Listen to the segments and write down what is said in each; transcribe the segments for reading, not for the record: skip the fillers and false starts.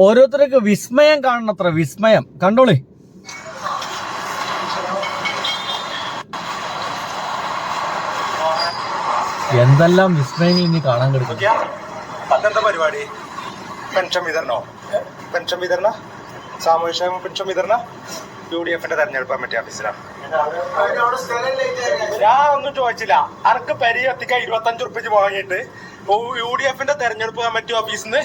ഓരോരുത്തർക്ക് വിസ്മയം കാണണത്ര, വിസ്മയം. കണ്ടോളി. എന്തെല്ലാം വിസ്മയങ്ങൾ ഇനി കാണാൻ കിടക്കും. അതെന്താ പരിപാടി? പെൻഷൻ വിതരണോ? പെൻഷൻ വിതരണ, സാമൂഹ്യക്ഷേമ പെൻഷൻ വിതരണ UDFന്റെ തെരഞ്ഞെടുപ്പ് കമ്മിറ്റി ഓഫീസിലാണ്. ഞാൻ ഒന്നും ചോദിച്ചില്ല. അനക്ക് പരി എത്തിക്കാൻ 25 ഉറുപ്പിച്ച് വാങ്ങിയിട്ട് UDFന്റെ തെരഞ്ഞെടുപ്പ് കമ്മിറ്റി ഓഫീസിൽ നിന്ന്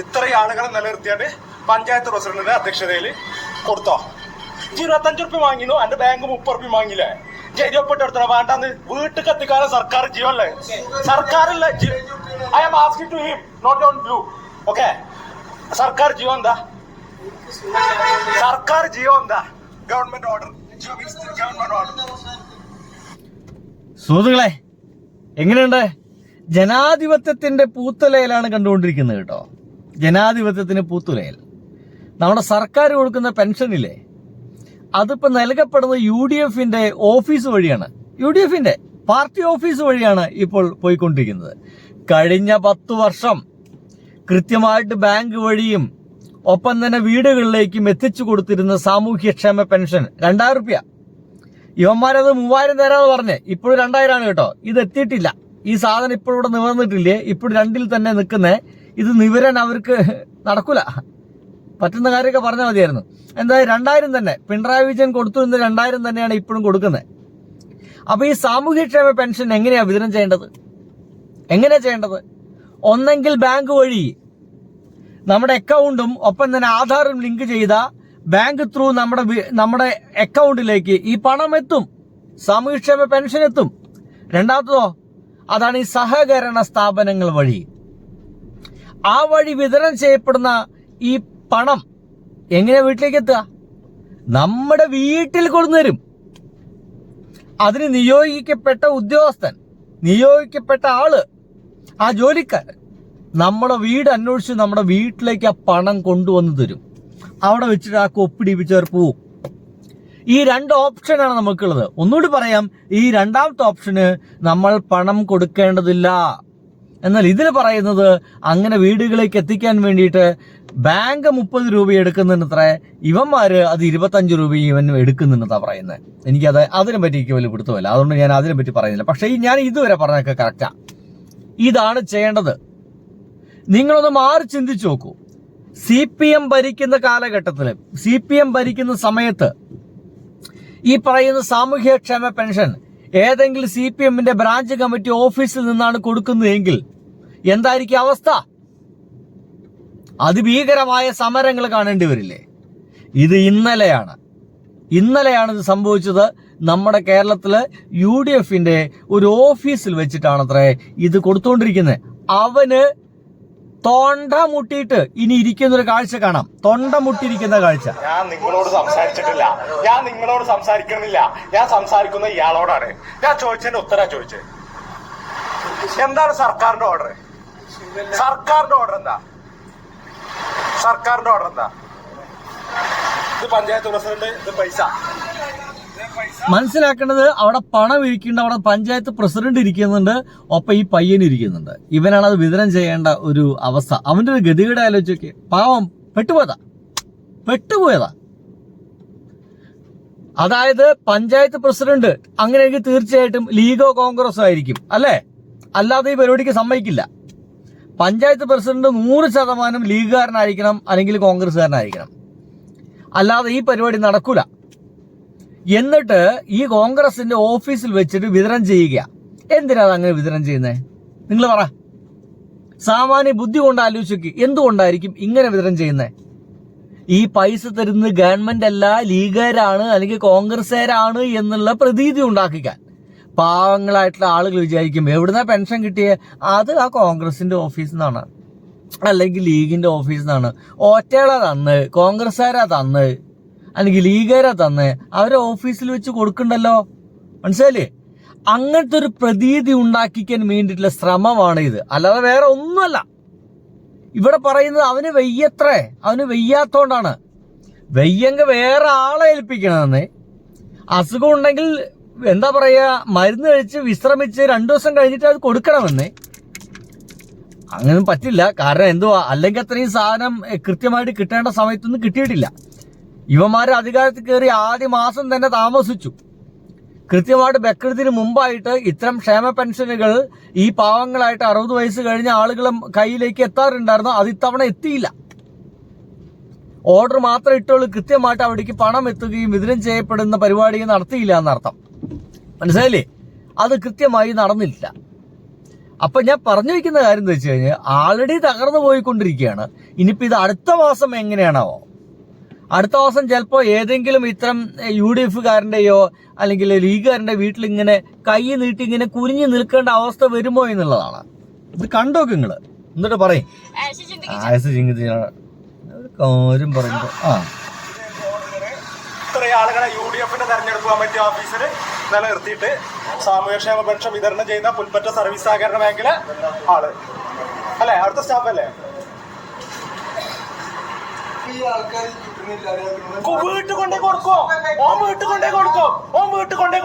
ഇത്രയും ആളുകളെ നിലനിർത്തിയാണ്ട് പഞ്ചായത്ത് പ്രസിഡന്റിന്റെ അധ്യക്ഷതയിൽ കൊടുത്തോ? 25 ഉറുപ്പ്യ വാങ്ങിനു, എന്റെ ബാങ്ക് 30 ഉറുപ്പ്യ വാങ്ങിയില്ലേ? ജയിലൊപ്പിട്ട് എടുത്തോ? വേണ്ടാന്ന് വീട്ടിൽ എത്തിക്കാനും സർക്കാർ ജീവല്ലേ? സർക്കാരല്ലേ? I am asking to him, not on you. Okay, സർക്കാർ ജീവൻ എന്താ? സർക്കാർ ജീവൻ എന്താ? Government order. Government order. സുഹൃത്തുക്കളെ, എങ്ങനെയുണ്ട്? ജനാധിപത്യത്തിന്റെ പൂത്തുലയിലാണ് കണ്ടുകൊണ്ടിരിക്കുന്നത് കേട്ടോ. ജനാധിപത്യത്തിന് പൂത്തുലയിൽ. നമ്മുടെ സർക്കാർ കൊടുക്കുന്ന പെൻഷനില്ലേ, അതിപ്പോ നൽകപ്പെടുന്നത് UDFന്റെ ഓഫീസ് വഴിയാണ്. UDFന്റെ പാർട്ടി ഓഫീസ് വഴിയാണ് ഇപ്പോൾ പോയിക്കൊണ്ടിരിക്കുന്നത്. കഴിഞ്ഞ 10 വർഷം കൃത്യമായിട്ട് ബാങ്ക് വഴിയും ഒപ്പം തന്നെ വീടുകളിലേക്കും എത്തിച്ചു കൊടുത്തിരുന്ന സാമൂഹ്യക്ഷേമ പെൻഷൻ 2000 രൂപ. ഇവന്മാരത് 3000 തരാന്ന് പറഞ്ഞ് ഇപ്പോഴും 2000 ആണ് കേട്ടോ. ഇത് എത്തിയിട്ടില്ല. ഈ സാധനം ഇപ്പോഴും ഇവിടെ നിവർന്നിട്ടില്ലേ? ഇപ്പോഴും 2-ൽ തന്നെ നിൽക്കുന്നേ. ഇത് നിവരാൻ അവർക്ക് നടക്കൂല. പറ്റുന്ന കാര്യമൊക്കെ പറഞ്ഞാൽ മതിയായിരുന്നു. എന്തായാലും 2000 തന്നെ പിണറായി വിജയൻ കൊടുത്തിരുന്ന 2000 തന്നെയാണ് ഇപ്പോഴും കൊടുക്കുന്നത്. അപ്പൊ ഈ സാമൂഹ്യക്ഷേമ പെൻഷൻ എങ്ങനെയാ വിതരണം ചെയ്യേണ്ടത്? എങ്ങനെയാ ചെയ്യേണ്ടത്? ഒന്നെങ്കിൽ ബാങ്ക് വഴി നമ്മുടെ അക്കൗണ്ടും ഒപ്പം തന്നെ ആധാറും ലിങ്ക് ചെയ്ത ബാങ്ക് ത്രൂ നമ്മുടെ അക്കൗണ്ടിലേക്ക് ഈ പണം എത്തും, സാമൂഹ്യക്ഷേമ പെൻഷൻ എത്തും. രണ്ടാമത്തതോ, അതാണ് ഈ സഹകരണ സ്ഥാപനങ്ങൾ വഴി. ആ വഴി വിതരണം ചെയ്യപ്പെടുന്ന ഈ പണം എങ്ങനെ വീട്ടിലേക്ക് എത്തുക? നമ്മുടെ വീട്ടിൽ കൊണ്ടുവരും. അതിന് നിയോഗിക്കപ്പെട്ട ഉദ്യോഗസ്ഥൻ, നിയോഗിക്കപ്പെട്ട ആള്, ആ ജോലിക്കാരൻ നമ്മുടെ വീട് അന്വേഷിച്ച് നമ്മുടെ വീട്ടിലേക്ക് ആ പണം കൊണ്ടുവന്ന് തരും. അവിടെ വെച്ചിട്ട് ആ കൊപ്പിടിപ്പിച്ചവർ പോവും. ഈ 2 ഓപ്ഷനാണ് നമുക്കുള്ളത്. ഒന്നുകൂടി പറയാം, ഈ രണ്ടാമത്തെ ഓപ്ഷന് നമ്മൾ പണം കൊടുക്കേണ്ടതില്ല. എന്നാൽ ഇതിൽ പറയുന്നത് അങ്ങനെ വീടുകളിലേക്ക് എത്തിക്കാൻ വേണ്ടിയിട്ട് ബാങ്ക് 30 രൂപ എടുക്കുന്നുണ്ടത്രേ, ഇവന്മാര് അത് 25 രൂപ ഇവൻ എടുക്കുന്നുണ്ടെന്നാ പറയുന്നത്. എനിക്കത് അതിനെ പറ്റി എനിക്ക് വലിയ പിടുത്തമല്ല, അതുകൊണ്ട് ഞാൻ അതിനെ പറ്റി പറയുന്നില്ല. പക്ഷേ ഞാൻ ഇതുവരെ പറഞ്ഞതൊക്കെ കറക്റ്റാ. ഇതാണ് ചെയ്യേണ്ടത്. നിങ്ങളൊന്ന് മാറി ചിന്തിച്ചു നോക്കൂ. CPM ഭരിക്കുന്ന കാലഘട്ടത്തിൽ, CPM ഭരിക്കുന്ന സമയത്ത് ഈ പറയുന്ന സാമൂഹ്യക്ഷേമ പെൻഷൻ ഏതെങ്കിലും CPMന്റെ ബ്രാഞ്ച് കമ്മിറ്റി ഓഫീസിൽ നിന്നാണ് കൊടുക്കുന്നതെങ്കിൽ എന്തായിരിക്കും അവസ്ഥ? അതിഭീകരമായ സമരങ്ങൾ കാണേണ്ടി വരില്ലേ? ഇത് ഇന്നലെയാണ് ഇത് സംഭവിച്ചത്. നമ്മുടെ കേരളത്തില് UDFന്റെ ഒരു ഓഫീസിൽ വെച്ചിട്ടാണത്രേ ഇത് കൊടുത്തുകൊണ്ടിരിക്കുന്നത്. അവന് തൊണ്ട മുട്ടിയിട്ട് ഇനി ഇരിക്കുന്നൊരു കാഴ്ച കാണാം. തൊണ്ട മുട്ടിയിരിക്കുന്ന കാഴ്ച. ഞാൻ നിങ്ങളോട് സംസാരിച്ചിട്ടില്ല, ഞാൻ നിങ്ങളോട് സംസാരിക്കുന്നില്ല, ഞാൻ സംസാരിക്കുന്ന ഇയാളോടാണ്. ഞാൻ ചോദിച്ചതിന്റെ ഉത്തരാ ചോദിച്ചത്. എന്താണ് സർക്കാരിന്റെ ഓർഡർ? സർക്കാരിന്റെ ഓർഡർ എന്താ? സർക്കാരിന്റെ ഓർഡർ എന്താ? ഇത് പഞ്ചായത്ത് പ്രസിഡന്റ്, ഇത് പൈസ. മനസ്സിലാക്കേണ്ടത്, അവിടെ പണം ഇരിക്കുന്നുണ്ട്, അവിടെ പഞ്ചായത്ത് പ്രസിഡന്റ് ഇരിക്കുന്നുണ്ട്, ഒപ്പം ഈ പയ്യൻ ഇരിക്കുന്നുണ്ട്. ഇവനാണ് അത് വിതരണം ചെയ്യേണ്ട ഒരു അവസ്ഥ. അവന്റെ ഒരു ഗതികേട് ആലോചിച്ചൊക്കെ. പാവം പെട്ടുപോയതാ. അതായത് പഞ്ചായത്ത് പ്രസിഡന്റ് അങ്ങനെയെങ്കിൽ തീർച്ചയായിട്ടും ലീഗോ കോൺഗ്രസോ ആയിരിക്കും, അല്ലേ? അല്ലാതെ ഈ പരിപാടിക്ക് സമ്മതിക്കില്ല. പഞ്ചായത്ത് പ്രസിഡന്റ് 100% ലീഗുകാരനായിരിക്കണം, അല്ലെങ്കിൽ കോൺഗ്രസ്സുകാരനായിരിക്കണം. അല്ലാതെ ഈ പരിപാടി നടക്കൂല. എന്നിട്ട് ഈ കോൺഗ്രസിന്റെ ഓഫീസിൽ വെച്ചിട്ട് വിതരണം ചെയ്യുക. എന്തിനാണ് അങ്ങനെ വിതരണം ചെയ്യുന്നത്? നിങ്ങൾ പറ. സാമാന്യ ബുദ്ധി കൊണ്ട് ആലോചിക്ക്, എന്തുകൊണ്ടായിരിക്കും ഇങ്ങനെ വിതരണം ചെയ്യുന്നത്? ഈ പൈസ തരുന്നത് ഗവൺമെന്റ് അല്ല, ലീഗുകാരാണ് അല്ലെങ്കിൽ കോൺഗ്രസ്സുകാരാണ് എന്നുള്ള പ്രതീതി ഉണ്ടാക്കിക്കാൻ പാവങ്ങളായിട്ടുള്ള ആളുകൾ വിചാരിക്കും, എവിടുന്നാ പെൻഷൻ കിട്ടിയേ? അത് ആ കോൺഗ്രസിന്റെ ഓഫീസിൽ നിന്നാണ്, അല്ലെങ്കിൽ ലീഗിന്റെ ഓഫീസിൽ നിന്നാണ്. ഒറ്റയാളാ തന്ന്, കോൺഗ്രസ്സുകാരാ തന്ന്, അല്ലെങ്കിൽ ലീഗുകാരാ തന്ന്, അവരെ ഓഫീസിൽ വെച്ച് കൊടുക്കണ്ടല്ലോ. മനസ്സിലായില്ലേ? അങ്ങനത്തെ ഒരു പ്രതീതി ഉണ്ടാക്കിക്കാൻ വേണ്ടിയിട്ടുള്ള ശ്രമമാണ് ഇത്, അല്ലാതെ വേറെ ഒന്നുമല്ല. ഇവിടെ പറയുന്നത് അവന് വയ്യത്രേ, അവന് വയ്യാത്തോണ്ടാണ്. വയ്യെങ്കിൽ വേറെ ആളെ ഏൽപ്പിക്കണമെന്ന്. അസുഖം ഉണ്ടെങ്കിൽ എന്താ പറയാ, മരുന്ന് കഴിച്ച് വിശ്രമിച്ച് 2 ദിവസം കഴിഞ്ഞിട്ട് അത് കൊടുക്കണമെന്ന്. അങ്ങനെ പറ്റില്ല. കാരണം എന്തുവാ, അല്ലെങ്കിൽ അത്രയും സാധനം കൃത്യമായിട്ട് കിട്ടേണ്ട സമയത്തൊന്നും കിട്ടിയിട്ടില്ല. ഇവന്മാരെ അധികാരത്തിൽ കയറി ആദ്യ മാസം തന്നെ താമസിച്ചു. കൃത്യമായിട്ട് ബക്രീദിന് മുമ്പായിട്ട് ഇത്തരം ക്ഷേമ പെൻഷനുകൾ ഈ പാവങ്ങളായിട്ട് 60 വയസ്സ് കഴിഞ്ഞ ആളുകളും കയ്യിലേക്ക് എത്താറുണ്ടായിരുന്നു. അത് ഇത്തവണ എത്തിയില്ല. ഓർഡർ മാത്രം ഇട്ടുള്ളൂ, കൃത്യമായിട്ട് അവിടേക്ക് പണം എത്തുകയും വിതരണം ചെയ്യപ്പെടുന്ന പരിപാടിയും നടത്തിയില്ല എന്നർത്ഥം. മനസ്സിലായില്ലേ? അത് കൃത്യമായി നടന്നില്ല. അപ്പൊ ഞാൻ പറഞ്ഞു വയ്ക്കുന്ന കാര്യം എന്താ വെച്ച് കഴിഞ്ഞാൽ, ആൾറെഡി തകർന്നു പോയിക്കൊണ്ടിരിക്കുകയാണ്. ഇനിയിപ്പോ ഇത് അടുത്ത മാസം എങ്ങനെയാണാവോ? അടുത്ത മാസം ചിലപ്പോൾ ഏതെങ്കിലും ഇത്തരം UDF-കാരൻ്റെയോ അല്ലെങ്കിൽ ലീഗുകാരൻ്റെ വീട്ടിൽ ഇങ്ങനെ കൈ നീട്ടി ഇങ്ങനെ കുനിഞ്ഞു നിൽക്കേണ്ട അവസ്ഥ വരുമോ എന്നുള്ളതാണ്. ഇത് കണ്ടോക്ക് നിങ്ങള്, എന്നിട്ട് പറയും കാര്യം പറയുമ്പോ ഇത്രയും ആളുകളെ UDF-ന്റെ തെരഞ്ഞെടുപ്പ് കമ്മിറ്റി ഓഫീസിൽ നിലനിർത്തിയിട്ട് സാമൂഹ്യക്ഷേമ പെൻഷൻ വിതരണം ചെയ്യുന്ന പുൽപ്പറ്റ സർവീസ് സഹകരണ ബാങ്കിലെ ആള് അല്ലെ, അടുത്ത സ്റ്റാഫ് അല്ലേ? വീട്ടിൽ കൊണ്ടേ കൊടുക്കോ? ഓൻ വീട്ടിൽ കൊണ്ടേ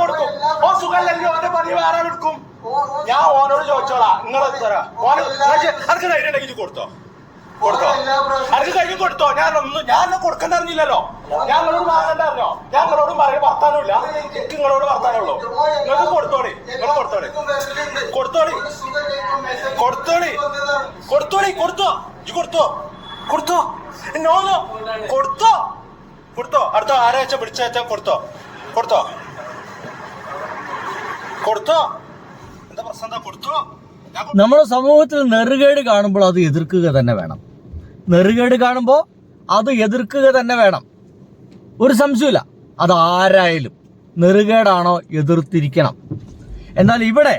കൊടുക്കോ? ഓ സുഖല്ലെങ്കിൽ ഓന്റെ പണി വേറെ എടുക്കും. ഞാൻ ഓനോട് ചോദിച്ചോളാം, നിങ്ങൾ തരാം. അനക്ക് ധൈര്യം ഉണ്ടെങ്കിൽ കൊടുത്തോ അനക്ക് കഴിഞ്ഞ് കൊടുത്തോ. ഞാൻ കൊടുക്കണ്ട അറിഞ്ഞില്ലല്ലോ. ഞാൻ നിങ്ങളോട് വാങ്ങണ്ടല്ലോ. ഞാൻ നിങ്ങളോടും പറയാൻ വർത്താനമില്ല. എനിക്ക് നിങ്ങളോട് വർത്താനുള്ളൂ. നിങ്ങൾക്ക് കൊടുത്തോളി. കൊടുത്തോ അടുത്ത ആരാഴ്ച പിടിച്ചാ കൊടുത്തോ. എന്താ പ്രശ്നം? എന്താ കൊടുത്തോ? നമ്മുടെ സമൂഹത്തിൽ നെറുകേട് കാണുമ്പോൾ അത് എതിർക്കുക തന്നെ വേണം. ഒരു സംശയമില്ല. അത് ആരായാലും നെറുകേടാണോ എതിർത്തിരിക്കണം. എന്നാൽ ഇവിടെ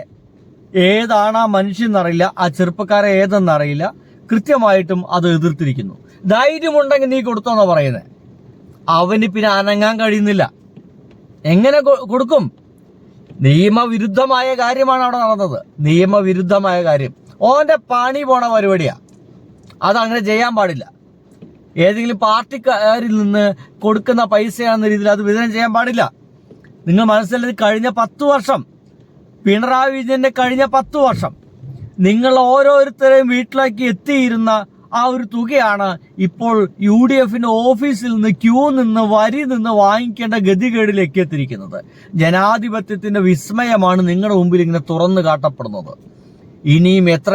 ഏതാണ് ആ മനുഷ്യന്നറിയില്ല, ആ ചെറുപ്പക്കാരെ ഏതെന്നറിയില്ല, കൃത്യമായിട്ടും അത് എതിർത്തിരിക്കുന്നു. ധൈര്യമുണ്ടെങ്കിൽ നീ കൊടുത്തോന്നാ പറയുന്നത്. അവന് പിന്നെ അനങ്ങാൻ കഴിയുന്നില്ല. എങ്ങനെ കൊടുക്കും? നിയമവിരുദ്ധമായ കാര്യമാണ് അവിടെ നടന്നത്. നിയമവിരുദ്ധമായ കാര്യം. ഓന്റെ പണി പോണ പരിപാടിയാ. അതങ്ങനെ ചെയ്യാൻ പാടില്ല. ഏതെങ്കിലും പാർട്ടിക്കാരിൽ നിന്ന് കൊടുക്കുന്ന പൈസയാണെന്ന രീതിയിൽ അത് വിതരണം ചെയ്യാൻ പാടില്ല. നിങ്ങൾ മനസ്സിലാക്കി, കഴിഞ്ഞ 10 വർഷം പിണറായി വിജയന്റെ കഴിഞ്ഞ 10 വർഷം നിങ്ങൾ ഓരോരുത്തരെയും വീട്ടിലേക്ക് എത്തിയിരുന്ന ആ ഒരു തുകയാണ് ഇപ്പോൾ UDF-ന്റെ ഓഫീസിൽ നിന്ന് വരി നിന്ന് വാങ്ങിക്കേണ്ട ഗതികേടിലേക്ക് എത്തിയിരിക്കുന്നത്. ജനാധിപത്യത്തിന്റെ വിസ്മയമാണ് നിങ്ങളുടെ മുമ്പിൽ ഇങ്ങനെ തുറന്നു കാട്ടപ്പെടുന്നത്. ഇനിയും എത്ര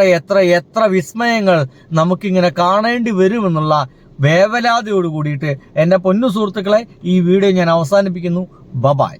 വിസ്മയങ്ങൾ നമുക്കിങ്ങനെ കാണേണ്ടി വരുമെന്നുള്ള വേവലാതിയോട് കൂടിയിട്ട് എൻ്റെ പൊന്നു സുഹൃത്തുക്കളെ, ഈ വീഡിയോ ഞാൻ അവസാനിപ്പിക്കുന്നു. ബൈ.